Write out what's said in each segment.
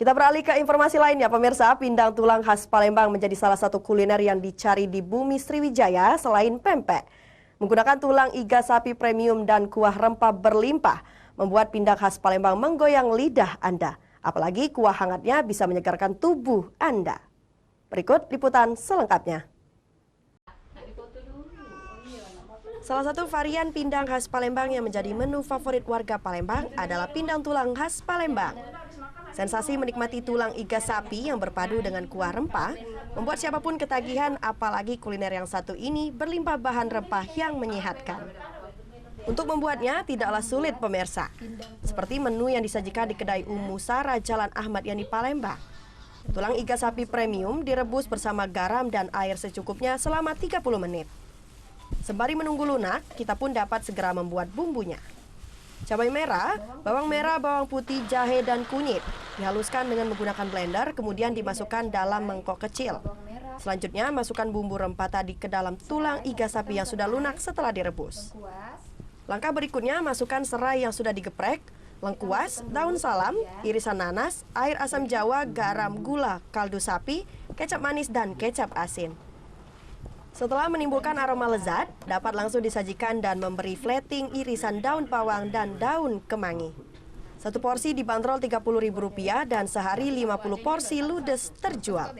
Kita beralih ke informasi lainnya, pemirsa. Pindang tulang khas Palembang menjadi salah satu kuliner yang dicari di bumi Sriwijaya selain pempek. Menggunakan tulang iga sapi premium dan kuah rempah berlimpah, membuat pindang khas Palembang menggoyang lidah Anda. Apalagi kuah hangatnya bisa menyegarkan tubuh Anda. Berikut liputan selengkapnya. Salah satu varian pindang khas Palembang yang menjadi menu favorit warga Palembang adalah pindang tulang khas Palembang. Sensasi menikmati tulang iga sapi yang berpadu dengan kuah rempah membuat siapapun ketagihan, apalagi kuliner yang satu ini berlimpah bahan rempah yang menyehatkan. Untuk membuatnya tidaklah sulit pemirsa, seperti menu yang disajikan di kedai Ummu Sara Jalan Ahmad Yani Palembang. Tulang iga sapi premium direbus bersama garam dan air secukupnya selama 30 menit. Sembari menunggu lunak, kita pun dapat segera membuat bumbunya. Cabai merah, bawang putih, jahe, dan kunyit dihaluskan dengan menggunakan blender, kemudian dimasukkan dalam mangkok kecil. Selanjutnya, masukkan bumbu rempah tadi ke dalam tulang iga sapi yang sudah lunak setelah direbus. Langkah berikutnya, masukkan serai yang sudah digeprek, lengkuas, daun salam, irisan nanas, air asam jawa, garam, gula, kaldu sapi, kecap manis, dan kecap asin. Setelah menimbulkan aroma lezat, dapat langsung disajikan dan memberi flatting irisan daun bawang dan daun kemangi. Satu porsi dibanderol Rp30.000 dan sehari 50 porsi ludes terjual.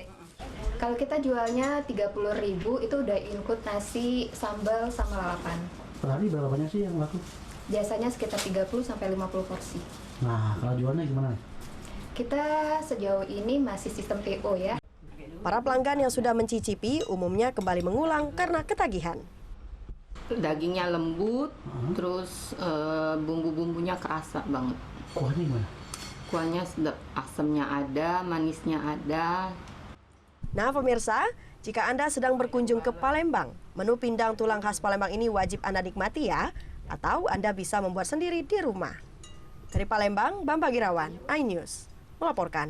Kalau kita jualnya Rp30.000 itu udah include nasi, sambal, sama lalapan. Per hari berapa banyak sih yang laku? Biasanya sekitar 30-50 porsi. Nah, kalau jualnya gimana? Kita sejauh ini masih sistem PO ya. Para pelanggan yang sudah mencicipi umumnya kembali mengulang karena ketagihan. Dagingnya lembut, terus bumbu-bumbunya kerasa banget. Kuahnya gimana? Kuahnya sedap, asamnya ada, manisnya ada. Nah pemirsa, jika Anda sedang berkunjung ke Palembang, menu pindang tulang khas Palembang ini wajib Anda nikmati ya, atau Anda bisa membuat sendiri di rumah. Dari Palembang, Bambang Irawan, iNews melaporkan.